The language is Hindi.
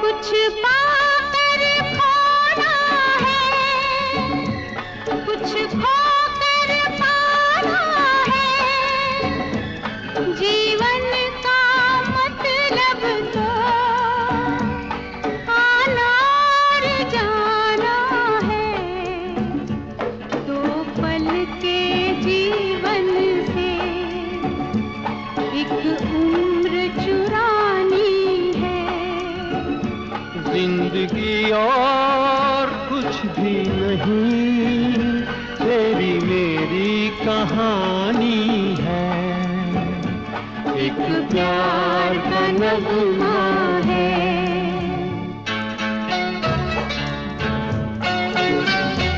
कुछ पाकर खोना है, कुछ खोकर पाना है। जीवन का मतलब तो आना और जाना है। दो पल के जीवन से एक उम्र चुरानी है। जिंदगी और कुछ भी नहीं, तेरी मेरी कहानी है। एक प्यार का नगमा है।